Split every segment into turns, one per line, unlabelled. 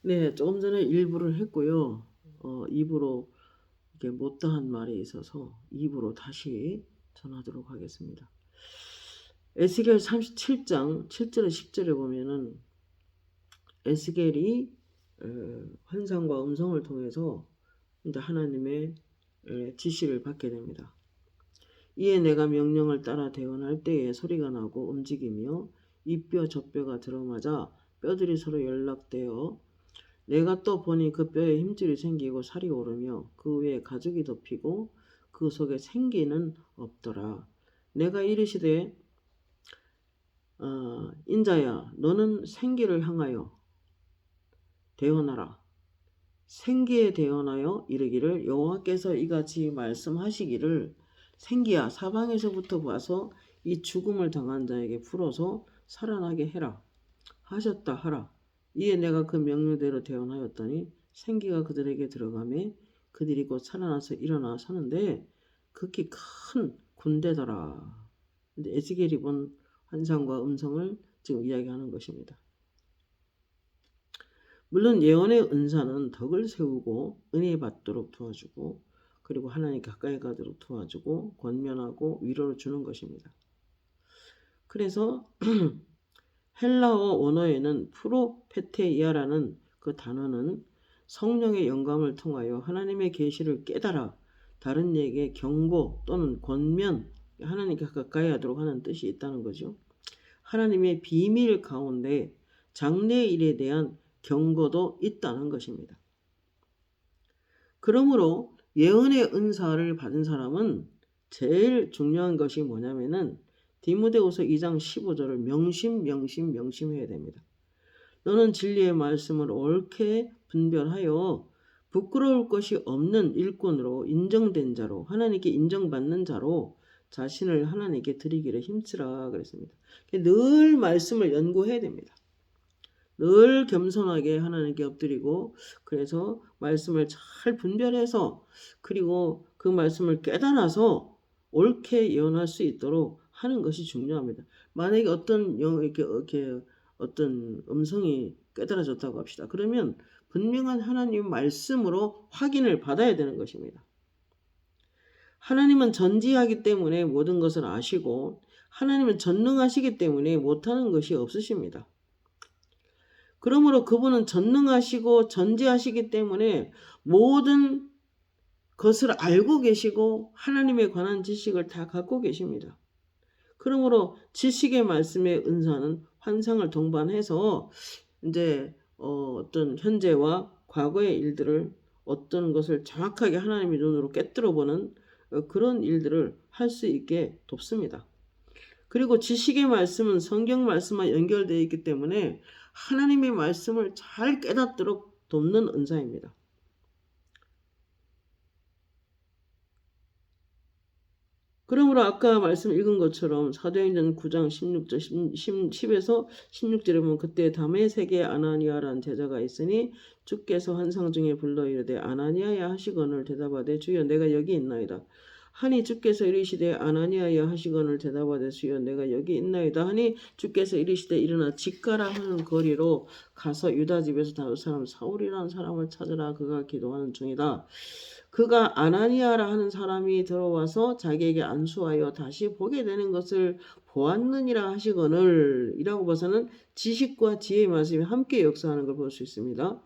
네, 조금 전에 일부를 했고요. 2부로 이게 못다한 말이 있어서 2부로 다시 전하도록 하겠습니다. 에스겔 37장 7절에 10절에 보면은 에스겔이 환상과 음성을 통해서 이제 하나님의 지시를 받게 됩니다. 이에 내가 명령을 따라 대언할 때에 소리가 나고 움직이며 이 뼈 저 뼈가 들어맞아 뼈들이 서로 연락되어 내가 또 보니 그 뼈에 힘줄이 생기고 살이 오르며 그 위에 가죽이 덮이고 그 속에 생기는 없더라. 내가 이르시되 인자야 너는 생기를 향하여 대언하라. 생기에 대언하여 이르기를 여호와께서 이같이 말씀하시기를 생기야 사방에서부터 와서 이 죽음을 당한 자에게 풀어서 살아나게 해라 하셨다 하라. 이에 내가 그 명령대로 대언하였더니 생기가 그들에게 들어가매 그들이 곧 살아나서 일어나 서는데 극히 큰 군대더라. 근데 에스겔이 본 환상과 음성을 지금 이야기하는 것입니다. 물론 예언의 은사는 덕을 세우고 은혜 받도록 도와주고 그리고 하나님 가까이 가도록 도와주고 권면하고 위로를 주는 것입니다. 그래서 헬라어 원어에는 프로페테이아라는 그 단어는 성령의 영감을 통하여 하나님의 계시를 깨달아 다른 이에게 경고 또는 권면, 하나님께 가까이 하도록 하는 뜻이 있다는 거죠. 하나님의 비밀 가운데 장래일에 대한 경고도 있다는 것입니다. 그러므로 예언의 은사를 받은 사람은 제일 중요한 것이 뭐냐면은 디모데후서 2장 15절을 명심해야 됩니다. 너는 진리의 말씀을 옳게 분별하여 부끄러울 것이 없는 일꾼으로 인정된 자로 하나님께 인정받는 자로 자신을 하나님께 드리기를 힘쓰라 그랬습니다. 늘 말씀을 연구해야 됩니다. 늘 겸손하게 하나님께 엎드리고 그래서 말씀을 잘 분별해서 그리고 그 말씀을 깨달아서 옳게 예언할 수 있도록 하는 것이 중요합니다. 만약에 어떤 음성이 깨달아졌다고 합시다. 그러면 분명한 하나님 말씀으로 확인을 받아야 되는 것입니다. 하나님은 전지하기 때문에 모든 것을 아시고 하나님은 전능하시기 때문에 못하는 것이 없으십니다. 그러므로 그분은 전능하시고 전지하시기 때문에 모든 것을 알고 계시고 하나님에 관한 지식을 다 갖고 계십니다. 그러므로 지식의 말씀의 은사는 환상을 동반해서 이제 어떤 현재와 과거의 일들을 어떤 것을 정확하게 하나님의 눈으로 깨뜨려 보는 그런 일들을 할 수 있게 돕습니다. 그리고 지식의 말씀은 성경 말씀과 연결되어 있기 때문에 하나님의 말씀을 잘 깨닫도록 돕는 은사입니다. 그러므로 아까 말씀 읽은 것처럼 사도행전 9장 16절 10에서 16절에 보면 그때 다메섹에 아나니아라는 제자가 있으니 주께서 환상 중에 불러 이르되 아나니아야 하시거늘 대답하되 주여 내가 여기 있나이다. 하니 주께서 이르시되 아나니아야 하시거늘 대답하되 주여 내가 여기 있나이다. 하니 주께서 이르시되 일어나 집가라 하는 거리로 가서 유다 집에서 다윗 사람 사울이라는 사람을 찾으라. 그가 기도하는 중이다. 그가 아나니아라 하는 사람이 들어와서 자기에게 안수하여 다시 보게 되는 것을 보았느니라 하시거늘 이라고 봐서는 지식과 지혜의 말씀이 함께 역사하는 걸 볼 수 있습니다.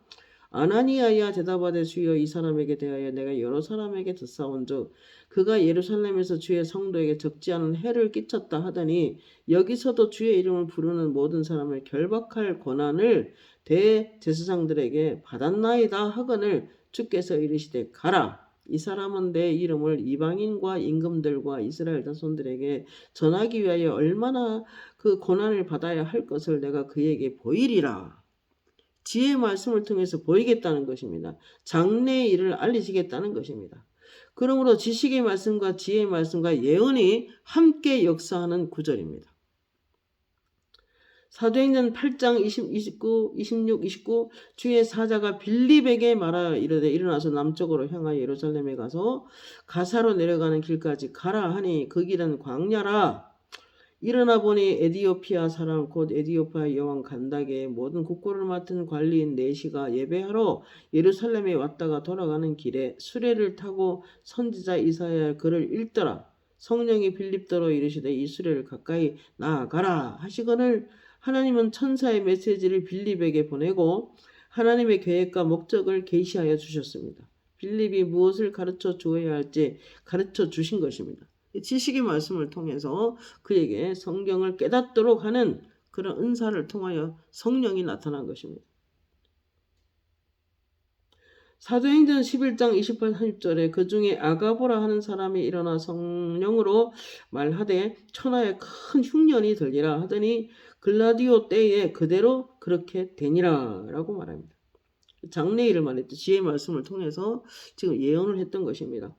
아나니아야 대답하되 주여 이 사람에게 대하여 내가 여러 사람에게 듣사온즉 그가 예루살렘에서 주의 성도에게 적지 않은 해를 끼쳤다 하더니 여기서도 주의 이름을 부르는 모든 사람을 결박할 권한을 대제사장들에게 받았나이다 하거늘 주께서 이르시되 가라. 이 사람은 내 이름을 이방인과 임금들과 이스라엘 자손들에게 전하기 위하여 얼마나 그 고난을 받아야 할 것을 내가 그에게 보이리라. 지혜의 말씀을 통해서 보이겠다는 것입니다. 장래의 일을 알리시겠다는 것입니다. 그러므로 지식의 말씀과 지혜의 말씀과 예언이 함께 역사하는 구절입니다. 사도행전 8장 29, 26, 29 주의 사자가 빌립에게 말하여 이르되 일어나서 남쪽으로 향하여 예루살렘에 가서 가사로 내려가는 길까지 가라 하니 그 길은 광야라. 일어나 보니 에디오피아 사람 곧 에디오피아 여왕 간닥의 모든 국고를 맡은 관리인 네시가 예배하러 예루살렘에 왔다가 돌아가는 길에 수레를 타고 선지자 이사야 글을 읽더라. 성령이 빌립더러 이르시되 이 수레를 가까이 나아가라 하시거늘 하나님은 천사의 메시지를 빌립에게 보내고 하나님의 계획과 목적을 계시하여 주셨습니다. 빌립이 무엇을 가르쳐 주어야 할지 가르쳐 주신 것입니다. 지식의 말씀을 통해서 그에게 성경을 깨닫도록 하는 그런 은사를 통하여 성령이 나타난 것입니다. 사도행전 11장 28, 30절에 그 중에 아가보라 하는 사람이 일어나 성령으로 말하되 천하에 큰 흉년이 들리라 하더니 글라디오 때에 그대로 그렇게 되니라 라고 말합니다. 장래일을 말했죠. 지혜의 말씀을 통해서 지금 예언을 했던 것입니다.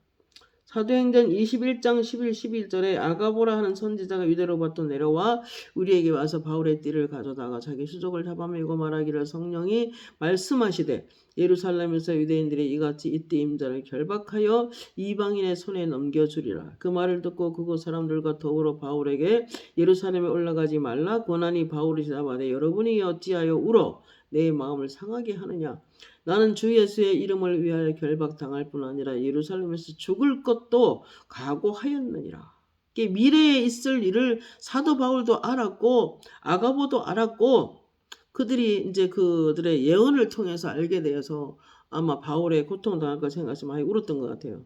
사도행전 21장 11, 11절에 아가보라 하는 선지자가 유대로부터 내려와 우리에게 와서 바울의 띠를 가져다가 자기 수족을 잡아밀고 말하기를 성령이 말씀하시되 예루살렘에서 유대인들이 이같이 이때 임자를 결박하여 이방인의 손에 넘겨주리라. 그 말을 듣고 그곳 사람들과 더불어 바울에게 예루살렘에 올라가지 말라 고난이 바울이 잡아되 여러분이 어찌하여 울어 내 마음을 상하게 하느냐. 나는 주 예수의 이름을 위하여 결박당할 뿐 아니라 예루살렘에서 죽을 것도 각오하였느니라. 미래에 있을 일을 사도 바울도 알았고 아가보도 알았고 그들이 이제 그들의 예언을 통해서 알게 되어서 아마 바울의 고통당할 걸 생각해서 많이 울었던 것 같아요.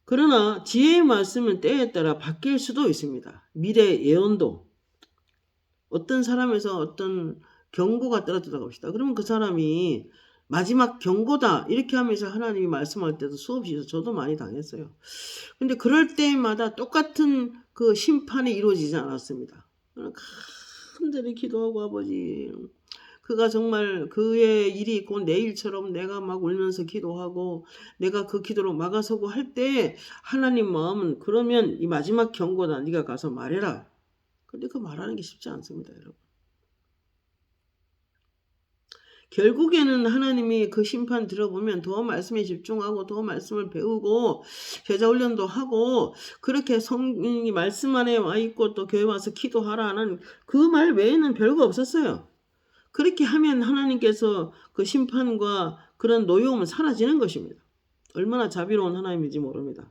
그러나 지혜의 말씀은 때에 따라 바뀔 수도 있습니다. 미래 예언도 어떤 사람에서 어떤 경고가 떨어지다가 봅시다. 그러면 그 사람이 마지막 경고다 이렇게 하면서 하나님이 말씀할 때도 수없이 있어서 저도 많이 당했어요. 근데 그럴 때마다 똑같은 그 심판이 이루어지지 않았습니다. 간절히 기도하고 아버지 그가 정말 그의 일이 있고 내일처럼 내가 막 울면서 기도하고 내가 그 기도로 막아서고 할 때 하나님 마음은 그러면 이 마지막 경고다 네가 가서 말해라. 근데 그 말하는 게 쉽지 않습니다, 여러분. 결국에는 하나님이 그 심판 들어보면 더 말씀에 집중하고 더 말씀을 배우고 제자훈련도 하고 그렇게 성령이 말씀 안에 와 있고 또 교회 와서 기도하라는 그 말 외에는 별거 없었어요. 그렇게 하면 하나님께서 그 심판과 그런 노여움은 사라지는 것입니다. 얼마나 자비로운 하나님인지 모릅니다.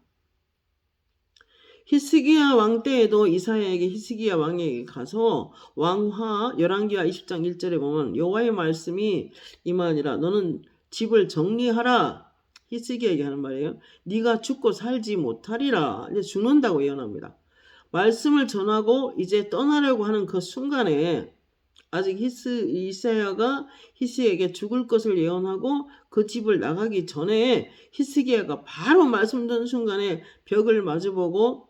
히스기야 왕 때에도 이사야에게 히스기야 왕에게 가서 왕화 열왕기하 20장 1절에 보면 여호와의 말씀이 임하니라 너는 집을 정리하라. 히스기야에게 하는 말이에요. 네가 죽고 살지 못하리라. 이제 죽는다고 예언합니다. 말씀을 전하고 이제 떠나려고 하는 그 순간에 아직 이사야가 히스기야에게 죽을 것을 예언하고 그 집을 나가기 전에 히스기야가 바로 말씀 듣는 순간에 벽을 마주보고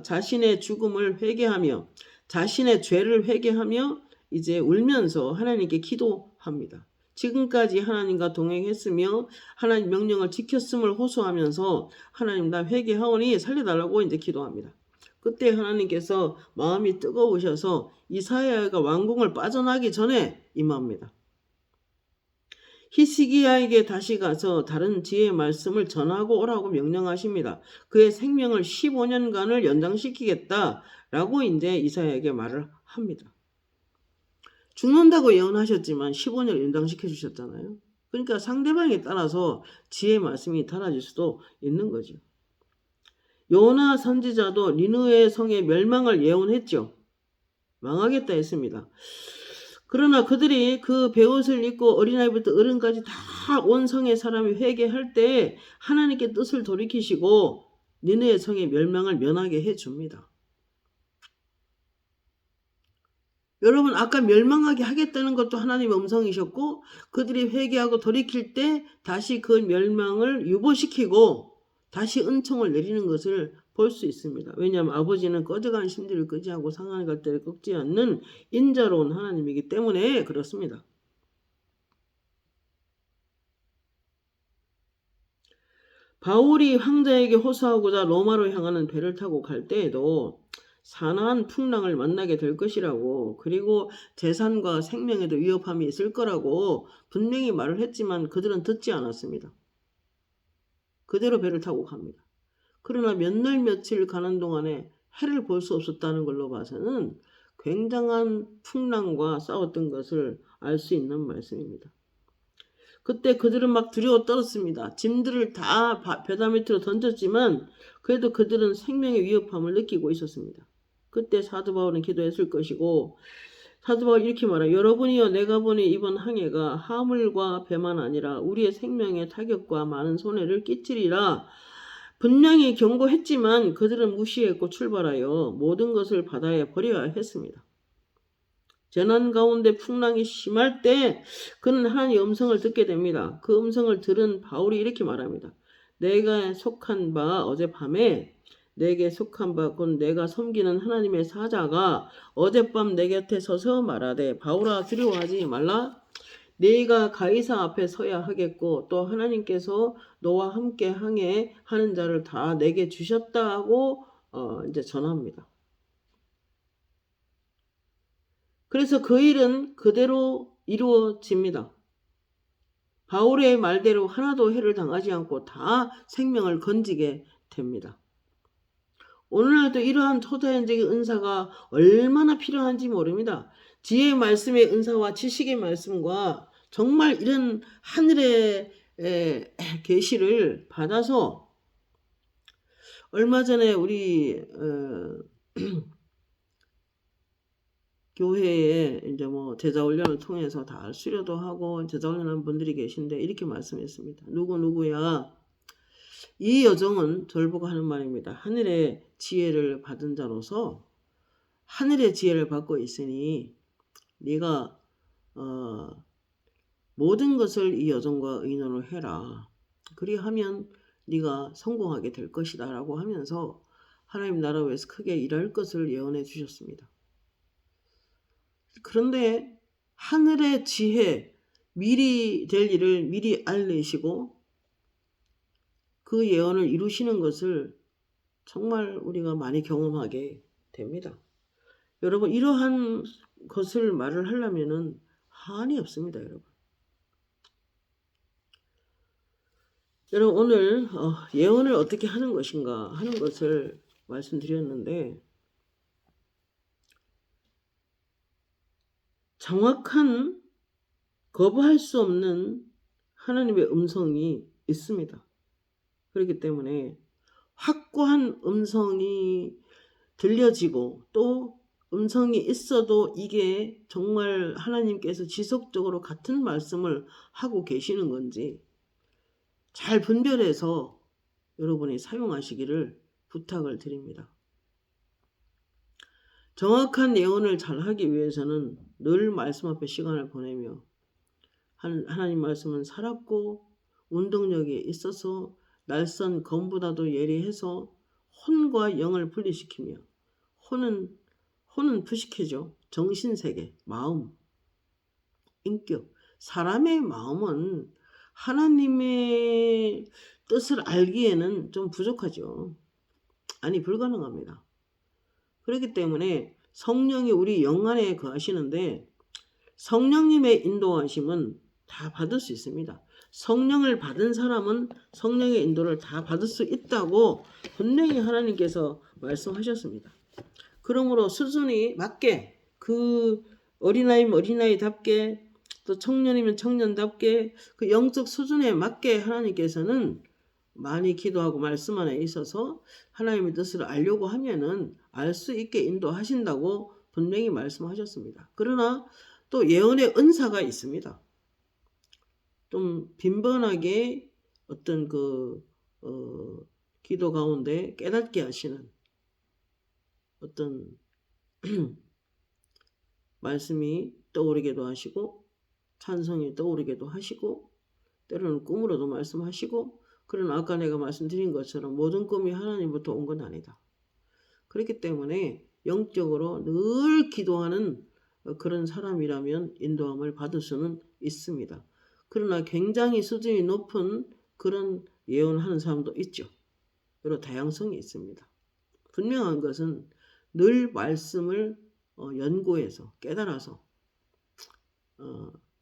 자신의 죽음을 회개하며 자신의 죄를 회개하며 이제 울면서 하나님께 기도합니다. 지금까지 하나님과 동행했으며 하나님 명령을 지켰음을 호소하면서 하나님 나 회개하오니 살려달라고 이제 기도합니다. 그때 하나님께서 마음이 뜨거우셔서 이사야가 왕궁을 빠져나기 전에 임합니다. 히스기야에게 다시 가서 다른 지혜의 말씀을 전하고 오라고 명령하십니다. 그의 생명을 15년간을 연장시키겠다라고 이제 이사야에게 말을 합니다. 죽는다고 예언하셨지만 15년 연장시켜 주셨잖아요. 그러니까 상대방에 따라서 지혜의 말씀이 달라질 수도 있는 거죠. 요나 선지자도 니느웨 성의 멸망을 예언했죠. 망하겠다 했습니다. 그러나 그들이 그 베옷을 입고 어린아이부터 어른까지 다 온 성의 사람이 회개할 때 하나님께 뜻을 돌이키시고 니느웨 성의 멸망을 면하게 해줍니다. 여러분 아까 멸망하게 하겠다는 것도 하나님의 음성이셨고 그들이 회개하고 돌이킬 때 다시 그 멸망을 유보시키고 다시 은총을 내리는 것을 볼 수 있습니다. 왜냐하면 아버지는 꺼져간 심지를 끄지하고 상하는 갈대를 꺾지 않는 인자로운 하나님이기 때문에 그렇습니다. 바울이 황제에게 호소하고자 로마로 향하는 배를 타고 갈 때에도 산한 풍랑을 만나게 될 것이라고 그리고 재산과 생명에도 위협함이 있을 거라고 분명히 말을 했지만 그들은 듣지 않았습니다. 그대로 배를 타고 갑니다. 그러나 몇 날 며칠 가는 동안에 해를 볼 수 없었다는 걸로 봐서는 굉장한 풍랑과 싸웠던 것을 알 수 있는 말씀입니다. 그때 그들은 막 두려워 떨었습니다. 짐들을 다 바다 밑으로 던졌지만 그래도 그들은 생명의 위협함을 느끼고 있었습니다. 그때 사도 바울은 기도했을 것이고, 사도 바울이 이렇게 말해요. 여러분이여, 내가 보니 이번 항해가 화물과 배만 아니라 우리의 생명에 타격과 많은 손해를 끼치리라. 분명히 경고했지만 그들은 무시했고 출발하여 모든 것을 바다에 버려야 했습니다. 재난 가운데 풍랑이 심할 때 그는 하나님의 음성을 듣게 됩니다. 그 음성을 들은 바울이 이렇게 말합니다. 내가 속한 바 어젯밤에 내게 속한 바 곧 내가 섬기는 하나님의 사자가 어젯밤 내 곁에 서서 말하되 바울아 두려워하지 말라. 네가 가이사 앞에 서야 하겠고 또 하나님께서 너와 함께 항해하는 자를 다 내게 주셨다고 이제 전합니다. 그래서 그 일은 그대로 이루어집니다. 바울의 말대로 하나도 해를 당하지 않고 다 생명을 건지게 됩니다. 오늘날도 이러한 초자연적인 은사가 얼마나 필요한지 모릅니다. 지혜의 말씀의 은사와 지식의 말씀과 정말 이런 하늘의 계시를 받아서 얼마 전에 우리 교회에 이제 뭐 제자훈련을 통해서 다 수료도 하고 제자훈련한 분들이 계신데 이렇게 말씀했습니다. 누구야 이 여종은 저를 보고 하는 말입니다. 하늘의 지혜를 받은 자로서 하늘의 지혜를 받고 있으니 네가 모든 것을 이 여종과 의논을 해라. 그리하면 네가 성공하게 될 것이다 라고 하면서 하나님 나라 위해서 크게 일할 것을 예언해 주셨습니다. 그런데 하늘의 지혜, 미리 될 일을 미리 알리시고 그 예언을 이루시는 것을 정말 우리가 많이 경험하게 됩니다. 여러분 이러한 것을 말을 하려면은 한이 없습니다. 여러분 오늘 예언을 어떻게 하는 것인가 하는 것을 말씀드렸는데 정확한 거부할 수 없는 하나님의 음성이 있습니다. 그렇기 때문에 확고한 음성이 들려지고 또 음성이 있어도 이게 정말 하나님께서 지속적으로 같은 말씀을 하고 계시는 건지 잘 분별해서 여러분이 사용하시기를 부탁을 드립니다. 정확한 예언을 잘하기 위해서는 늘 말씀 앞에 시간을 보내며 하나님 말씀은 살았고 운동력이 있어서 날선 검보다도 예리해서 혼과 영을 분리시키며 혼은 부식해져 정신세계, 마음, 인격. 사람의 마음은 하나님의 뜻을 알기에는 좀 부족하죠. 아니 불가능합니다. 그렇기 때문에 성령이 우리 영 안에 거하시는데 성령님의 인도하심은 다 받을 수 있습니다. 성령을 받은 사람은 성령의 인도를 다 받을 수 있다고 분명히 하나님께서 말씀하셨습니다. 그러므로 수준이 맞게 그 어린아이면 어린아이답게 또 청년이면 청년답게 그 영적 수준에 맞게 하나님께서는 많이 기도하고 말씀 안에 있어서 하나님의 뜻을 알려고 하면은 알 수 있게 인도하신다고 분명히 말씀하셨습니다. 그러나 또 예언의 은사가 있습니다. 좀 빈번하게 어떤 기도 가운데 깨닫게 하시는 어떤 말씀이 떠오르기도 하시고 찬송이 떠오르기도 하시고 때로는 꿈으로도 말씀하시고 그러나 아까 내가 말씀드린 것처럼 모든 꿈이 하나님부터 온 건 아니다. 그렇기 때문에 영적으로 늘 기도하는 그런 사람이라면 인도함을 받을 수는 있습니다. 그러나 굉장히 수준이 높은 그런 예언하는 사람도 있죠. 여러 다양성이 있습니다. 분명한 것은 늘 말씀을 연구해서 깨달아서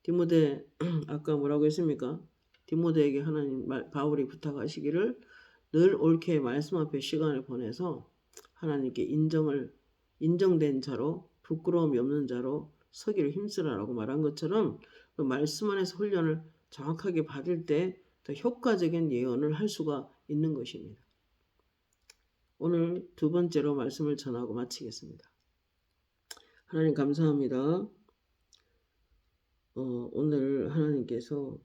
디모데 아까 뭐라고 했습니까? 디모데에게 하나님 바울이 부탁하시기를 늘 옳게 말씀 앞에 시간을 보내서 하나님께 인정된 자로 부끄러움이 없는 자로 서기를 힘쓰라라고 말한 것처럼 그 말씀 안에서 훈련을 정확하게 받을 때 더 효과적인 예언을 할 수가 있는 것입니다. 오늘 두 번째로 말씀을 전하고 마치겠습니다. 하나님 감사합니다. 오늘 하나님께서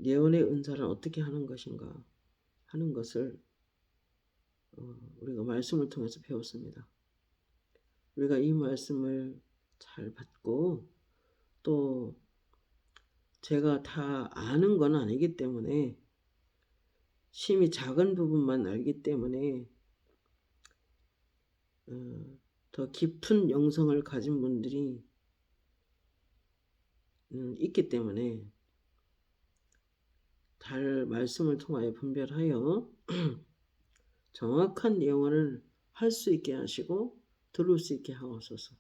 예언의 은사를 어떻게 하는 것인가 하는 것을 우리가 말씀을 통해서 배웠습니다. 우리가 이 말씀을 잘 받고 또 제가 다 아는 건 아니기 때문에 심히 작은 부분만 알기 때문에 더 깊은 영성을 가진 분들이 있기 때문에 잘 말씀을 통하여 분별하여 정확한 예언을 할 수 있게 하시고 들을 수 있게 하옵소서.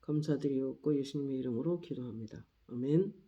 감사드리옵고 예수님의 이름으로 기도합니다. 아멘.